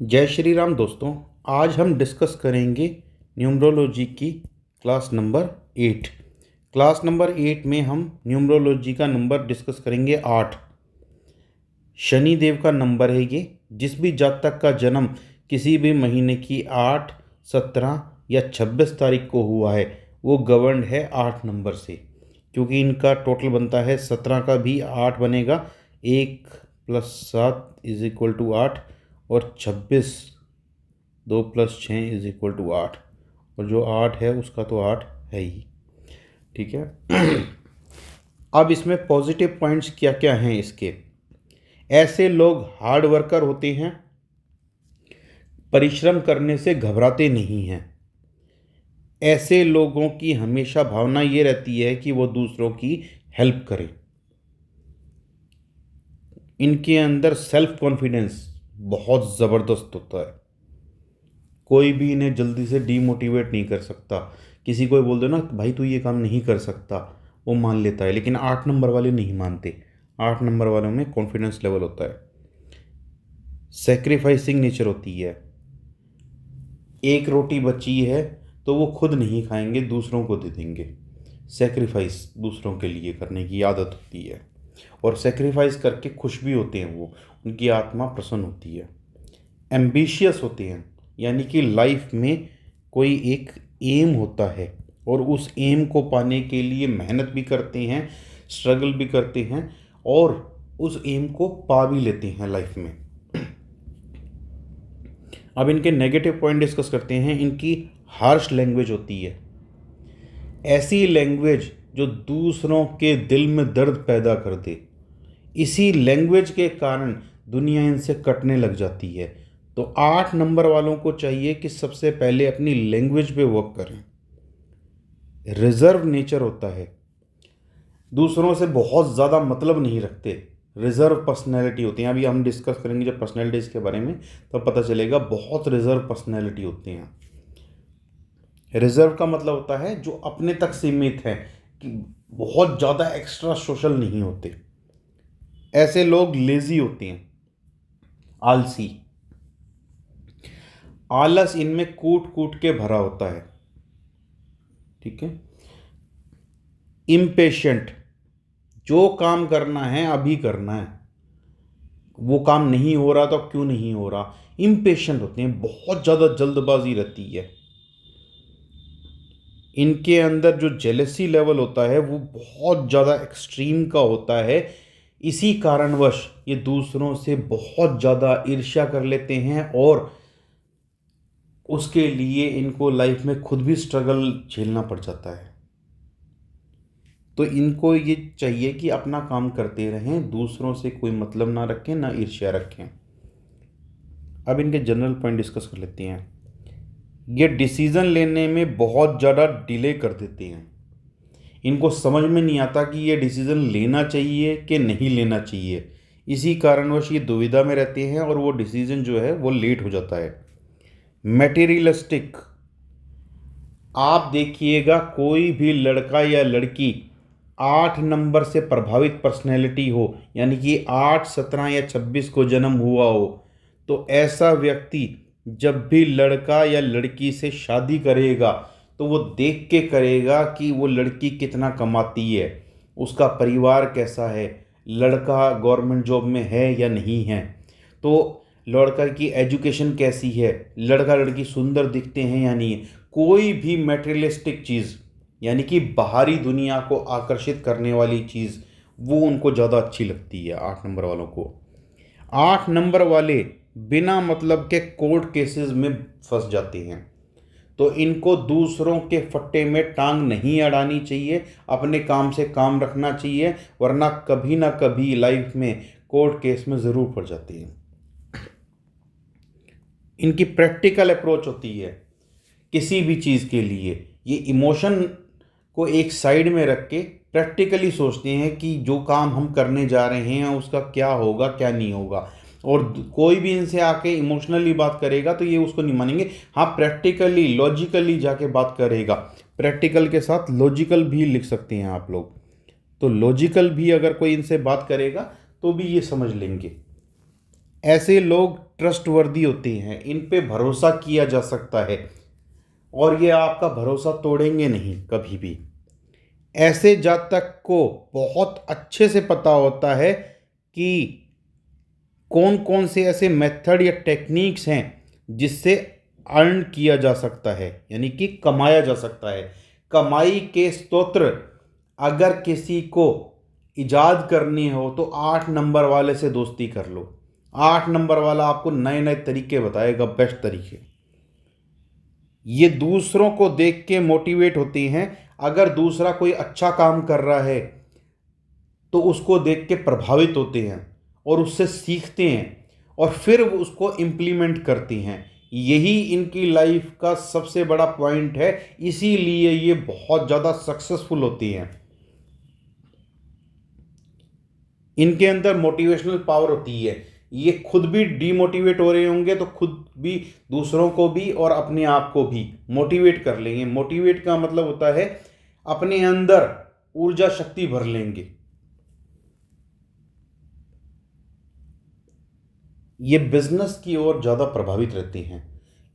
जय श्री राम दोस्तों। आज हम डिस्कस करेंगे न्यूमरोलॉजी की क्लास नंबर 8। क्लास नंबर 8 में हम न्यूमरोलॉजी का नंबर डिस्कस करेंगे 8। शनि देव का नंबर है ये। जिस भी जातक का जन्म किसी भी महीने की 8, 17 या 26 तारीख को हुआ है वो गवर्नड है 8 नंबर से, क्योंकि इनका टोटल बनता है 17 का भी 8 बनेगा। 1 + 7 = 8 और 26 2 + 6 = 8, और जो 8 है उसका तो 8 है ही। ठीक है। अब इसमें पॉजिटिव पॉइंट्स क्या क्या हैं इसके। ऐसे लोग हार्ड वर्कर होते हैं, परिश्रम करने से घबराते नहीं हैं। ऐसे लोगों की हमेशा भावना ये रहती है कि वो दूसरों की हेल्प करें। इनके अंदर सेल्फ कॉन्फिडेंस बहुत ज़बरदस्त होता है। कोई भी इन्हें जल्दी से डीमोटिवेट नहीं कर सकता। किसी को बोल दो ना भाई तू ये काम नहीं कर सकता, वो मान लेता है, लेकिन 8 नंबर वाले नहीं मानते। 8 नंबर वालों में कॉन्फिडेंस लेवल होता है। सेक्रीफाइसिंग नेचर होती है। एक रोटी बची है तो वो खुद नहीं खाएंगे, दूसरों को दे देंगे। सेक्रीफाइस दूसरों के लिए करने की आदत होती है, और सेक्रीफाइस करके खुश भी होते हैं वो, उनकी आत्मा प्रसन्न होती है। एम्बिशियस होते हैं, यानी कि लाइफ में कोई एक एम होता है और उस एम को पाने के लिए मेहनत भी करते हैं, स्ट्रगल भी करते हैं, और उस एम को पा भी लेते हैं लाइफ में। अब इनके नेगेटिव पॉइंट डिस्कस करते हैं। इनकी हार्श लैंग्वेज होती है, ऐसी लैंग्वेज जो दूसरों के दिल में दर्द पैदा कर दे। इसी लैंग्वेज के कारण दुनिया इनसे कटने लग जाती है। तो 8 नंबर वालों को चाहिए कि सबसे पहले अपनी लैंग्वेज पे वर्क करें। रिजर्व नेचर होता है, दूसरों से बहुत ज़्यादा मतलब नहीं रखते। रिजर्व पर्सनैलिटी होती हैं। अभी हम डिस्कस करेंगे जब पर्सनैलिटीज़ के बारे में, तब पता चलेगा बहुत रिजर्व पर्सनैलिटी होती हैं। रिजर्व का मतलब होता है जो अपने तक सीमित है, कि बहुत ज़्यादा एक्स्ट्रा सोशल नहीं होते। ऐसे लोग लेजी होते हैं, आलसी। आलस इनमें कूट कूट के भरा होता है। ठीक है। इम्पेशेंट, जो काम करना है अभी करना है, वो काम नहीं हो रहा तो क्यों नहीं हो रहा। इम्पेशेंट होते हैं, बहुत ज़्यादा जल्दबाजी रहती है। इनके अंदर जो जेलसी लेवल होता है वो बहुत ज़्यादा एक्सट्रीम का होता है। इसी कारणवश ये दूसरों से बहुत ज़्यादा ईर्ष्या कर लेते हैं, और उसके लिए इनको लाइफ में खुद भी स्ट्रगल झेलना पड़ जाता है। तो इनको ये चाहिए कि अपना काम करते रहें, दूसरों से कोई मतलब ना रखें, ना ईर्ष्या रखें। अब इनके जनरल पॉइंट डिस्कस कर लेते हैं। ये डिसीज़न लेने में बहुत ज़्यादा डिले कर देते हैं। इनको समझ में नहीं आता कि ये डिसीज़न लेना चाहिए कि नहीं लेना चाहिए। इसी कारणवश ये दुविधा में रहते हैं, और वो डिसीज़न जो है वो लेट हो जाता है। मटेरियलिस्टिक, आप देखिएगा कोई भी लड़का या लड़की 8 नंबर से प्रभावित पर्सनैलिटी हो, यानी कि 8, 17 या 26 को जन्म हुआ हो, तो ऐसा व्यक्ति जब भी लड़का या लड़की से शादी करेगा तो वो देख के करेगा कि वो लड़की कितना कमाती है, उसका परिवार कैसा है, लड़का गवर्नमेंट जॉब में है या नहीं है, तो लड़का की एजुकेशन कैसी है, लड़का लड़की सुंदर दिखते हैं या नहीं है। कोई भी मटेरियलिस्टिक चीज़, यानी कि बाहरी दुनिया को आकर्षित करने वाली चीज़, वो उनको ज़्यादा अच्छी लगती है 8 नंबर वालों को। 8 नंबर वाले बिना मतलब के कोर्ट केसेस में फंस जाते हैं, तो इनको दूसरों के फट्टे में टांग नहीं अड़ानी चाहिए, अपने काम से काम रखना चाहिए, वरना कभी ना कभी लाइफ में कोर्ट केस में ज़रूर पड़ जाती है। इनकी प्रैक्टिकल अप्रोच होती है किसी भी चीज़ के लिए। ये इमोशन को एक साइड में रख के प्रैक्टिकली सोचते हैं कि जो काम हम करने जा रहे हैं उसका क्या होगा क्या नहीं होगा। और कोई भी इनसे आके इमोशनली बात करेगा तो ये उसको नहीं मानेंगे। हाँ, प्रैक्टिकली लॉजिकली जाके बात करेगा। प्रैक्टिकल के साथ लॉजिकल भी लिख सकते हैं आप लोग। तो लॉजिकल भी अगर कोई इनसे बात करेगा तो भी ये समझ लेंगे। ऐसे लोग ट्रस्टवर्दी होते हैं, इन पे भरोसा किया जा सकता है और ये आपका भरोसा तोड़ेंगे नहीं कभी भी। ऐसे जातक को बहुत अच्छे से पता होता है कि कौन कौन से ऐसे मेथड या टेक्निक्स हैं जिससे अर्न किया जा सकता है, यानी कि कमाया जा सकता है। कमाई के स्तोत्र अगर किसी को इजाद करनी हो तो 8 नंबर वाले से दोस्ती कर लो। 8 नंबर वाला आपको नए नए तरीके बताएगा, बेस्ट तरीके। ये दूसरों को देख के मोटिवेट होती हैं। अगर दूसरा कोई अच्छा काम कर रहा है तो उसको देख के प्रभावित होते हैं और उससे सीखते हैं और फिर वो उसको इम्प्लीमेंट करती हैं। यही इनकी लाइफ का सबसे बड़ा पॉइंट है, इसीलिए ये बहुत ज़्यादा सक्सेसफुल होती हैं। इनके अंदर मोटिवेशनल पावर होती है। ये खुद भी डीमोटिवेट हो रहे होंगे तो खुद भी दूसरों को भी और अपने आप को भी मोटिवेट कर लेंगे। मोटिवेट का मतलब होता है अपने अंदर ऊर्जा शक्ति भर लेंगे। ये बिजनेस की ओर ज़्यादा प्रभावित रहती हैं।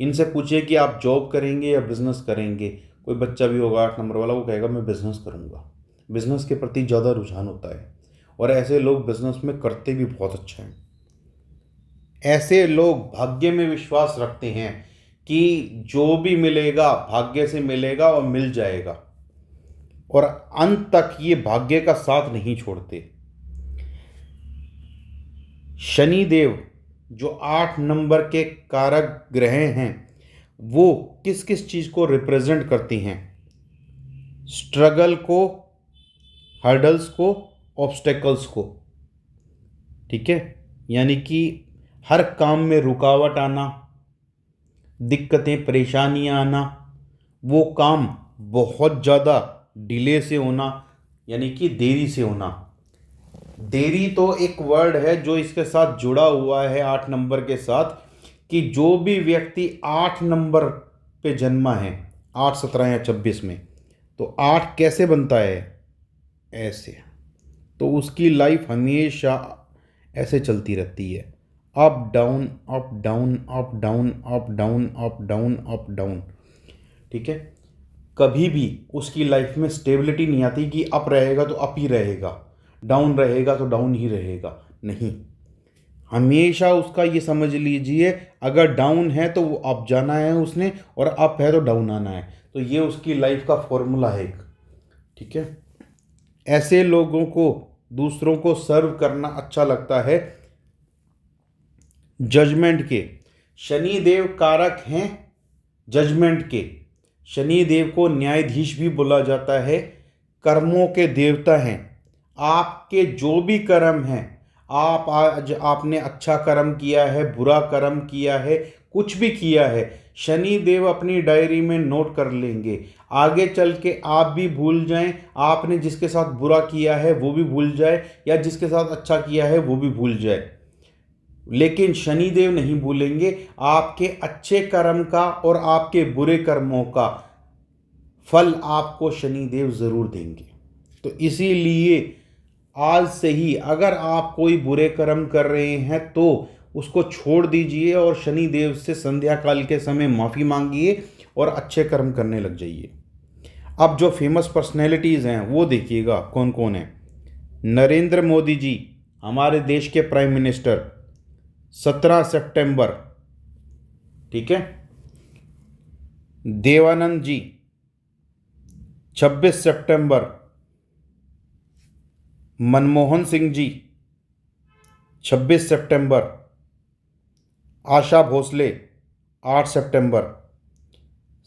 इनसे पूछिए कि आप जॉब करेंगे या बिजनेस करेंगे, कोई बच्चा भी होगा 8 नंबर वाला, वो कहेगा मैं बिजनेस करूँगा। बिजनेस के प्रति ज़्यादा रुझान होता है और ऐसे लोग बिजनेस में करते भी बहुत अच्छा हैं। ऐसे लोग भाग्य में विश्वास रखते हैं कि जो भी मिलेगा भाग्य से मिलेगा और मिल जाएगा, और अंत तक ये भाग्य का साथ नहीं छोड़ते। शनि देव जो 8 नंबर के कारक ग्रह हैं वो किस किस चीज़ को रिप्रेजेंट करती हैं? स्ट्रगल को, हर्डल्स को, ऑब्स्टेकल्स को। ठीक है, यानी कि हर काम में रुकावट आना, दिक्कतें परेशानियां आना, वो काम बहुत ज़्यादा डिले से होना, यानी कि देरी से होना। देरी तो एक वर्ड है जो इसके साथ जुड़ा हुआ है 8 नंबर के साथ, कि जो भी व्यक्ति 8 नंबर पे जन्मा है, 8, 17 या 26 में, तो 8 कैसे बनता है? ऐसे। तो उसकी लाइफ हमेशा ऐसे चलती रहती है, up down up down up down up down up down up down. ठीक है, कभी भी उसकी लाइफ में स्टेबिलिटी नहीं आती कि अप रहेगा तो अप ही रहेगा, डाउन रहेगा तो डाउन ही रहेगा। नहीं, हमेशा उसका ये समझ लीजिए, अगर डाउन है तो वो अप जाना है उसने, और अप है तो डाउन आना है। तो ये उसकी लाइफ का फॉर्मूला है एक। ठीक है, ऐसे लोगों को दूसरों को सर्व करना अच्छा लगता है। जजमेंट के शनि देव कारक हैं, जजमेंट के। शनि देव को न्यायाधीश भी बोला जाता है, कर्मों के देवता हैं। आपके जो भी कर्म हैं, आप आज आपने अच्छा कर्म किया है, बुरा कर्म किया है, कुछ भी किया है, शनि देव अपनी डायरी में नोट कर लेंगे। आगे चल के आप भी भूल जाएं, आपने जिसके साथ बुरा किया है वो भी भूल जाए, या जिसके साथ अच्छा किया है वो भी भूल जाए, लेकिन शनिदेव नहीं भूलेंगे। आपके अच्छे कर्म का और आपके बुरे कर्मों का फल आपको शनिदेव ज़रूर देंगे। तो इसीलिए आज से ही अगर आप कोई बुरे कर्म कर रहे हैं तो उसको छोड़ दीजिए और शनिदेव से संध्या काल के समय माफ़ी मांगिए और अच्छे कर्म करने लग जाइए। अब जो फेमस पर्सनैलिटीज़ हैं वो देखिएगा कौन कौन है। नरेंद्र मोदी जी, हमारे देश के प्राइम मिनिस्टर, 17 सितंबर। ठीक है, देवानंद जी 26 सितंबर। मनमोहन सिंह जी 26 सितंबर। आशा भोसले 8 सितंबर।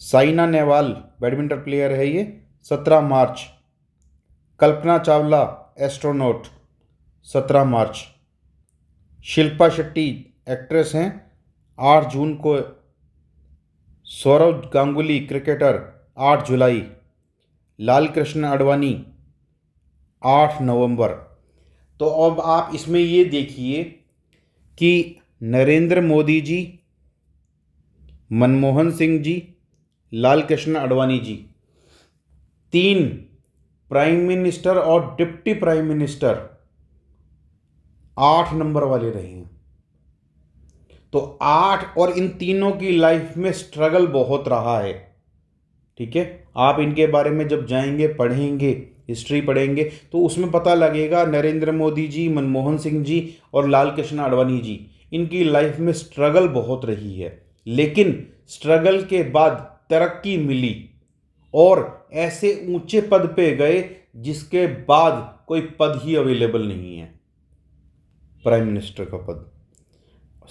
साइना नेहवाल बैडमिंटन प्लेयर है ये, 17 मार्च। कल्पना चावला एस्ट्रोनॉट, 17 मार्च। शिल्पा शेट्टी एक्ट्रेस हैं, 8 जून को। सौरव गांगुली क्रिकेटर, 8 जुलाई। लाल कृष्ण आडवाणी 8 नवंबर। तो अब आप इसमें ये देखिए कि नरेंद्र मोदी जी, मनमोहन सिंह जी, लाल कृष्ण आडवाणी जी, 3 प्राइम मिनिस्टर और डिप्टी प्राइम मिनिस्टर 8 नंबर वाले रहे हैं। तो 8 और इन तीनों की लाइफ में स्ट्रगल बहुत रहा है। ठीक है, आप इनके बारे में जब जाएंगे पढ़ेंगे, हिस्ट्री पढ़ेंगे, तो उसमें पता लगेगा नरेंद्र मोदी जी, मनमोहन सिंह जी और लाल कृष्ण आडवाणी जी, इनकी लाइफ में स्ट्रगल बहुत रही है, लेकिन स्ट्रगल के बाद तरक्की मिली और ऐसे ऊंचे पद पे गए जिसके बाद कोई पद ही अवेलेबल नहीं है, प्राइम मिनिस्टर का पद।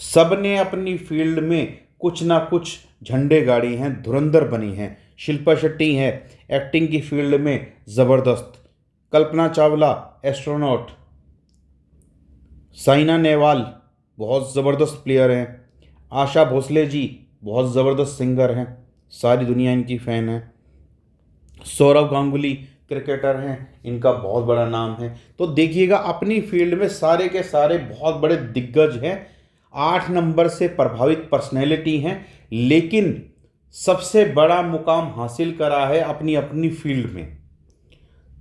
सबने अपनी फील्ड में कुछ ना कुछ झंडे गाड़ी हैं, धुरंधर बनी हैं। शिल्पा शेट्टी हैं एक्टिंग की फील्ड में ज़बरदस्त, कल्पना चावला एस्ट्रोनॉट, साइना नेहवाल बहुत ज़बरदस्त प्लेयर हैं, आशा भोसले जी बहुत ज़बरदस्त सिंगर हैं, सारी दुनिया इनकी फ़ैन है, सौरव गांगुली क्रिकेटर हैं, इनका बहुत बड़ा नाम है। तो देखिएगा अपनी फील्ड में सारे के सारे बहुत बड़े दिग्गज हैं, 8 नंबर से प्रभावित पर्सनैलिटी हैं, लेकिन सबसे बड़ा मुकाम हासिल करा है अपनी अपनी फील्ड में।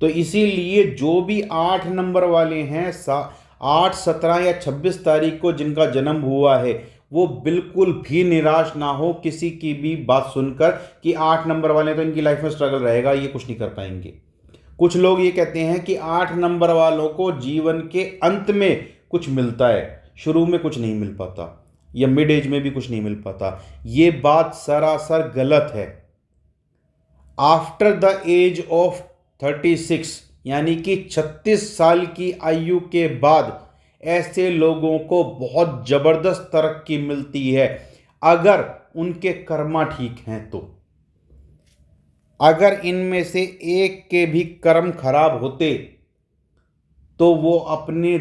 तो इसीलिए जो भी 8 नंबर वाले हैं 8, 17 या 26 तारीख को जिनका जन्म हुआ है, वो बिल्कुल भी निराश ना हो किसी की भी बात सुनकर कि 8 नंबर वाले तो इनकी लाइफ में स्ट्रगल रहेगा, ये कुछ नहीं कर पाएंगे। कुछ लोग ये कहते हैं कि 8 नंबर वालों को जीवन के अंत में कुछ मिलता है, शुरू में कुछ नहीं मिल पाता या मिड एज में भी कुछ नहीं मिल पाता। ये बात सरासर गलत है। आफ्टर द एज ऑफ 36 यानी कि 36 साल की आयु के बाद ऐसे लोगों को बहुत ज़बरदस्त तरक्की मिलती है, अगर उनके कर्मा ठीक हैं तो। अगर इनमें से एक के भी कर्म खराब होते तो वो अपने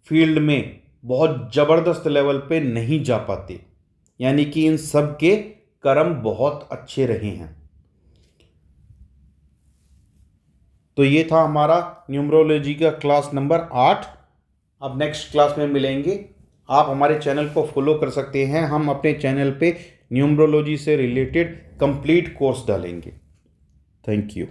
फील्ड में बहुत ज़बरदस्त लेवल पे नहीं जा पाते, यानी कि इन सब के कर्म बहुत अच्छे रहे हैं। तो ये था हमारा न्यूमरोलॉजी का क्लास नंबर 8। अब नेक्स्ट क्लास में मिलेंगे। आप हमारे चैनल को फॉलो कर सकते हैं, हम अपने चैनल पे न्यूमरोलॉजी से रिलेटेड कंप्लीट कोर्स डालेंगे। Thank you.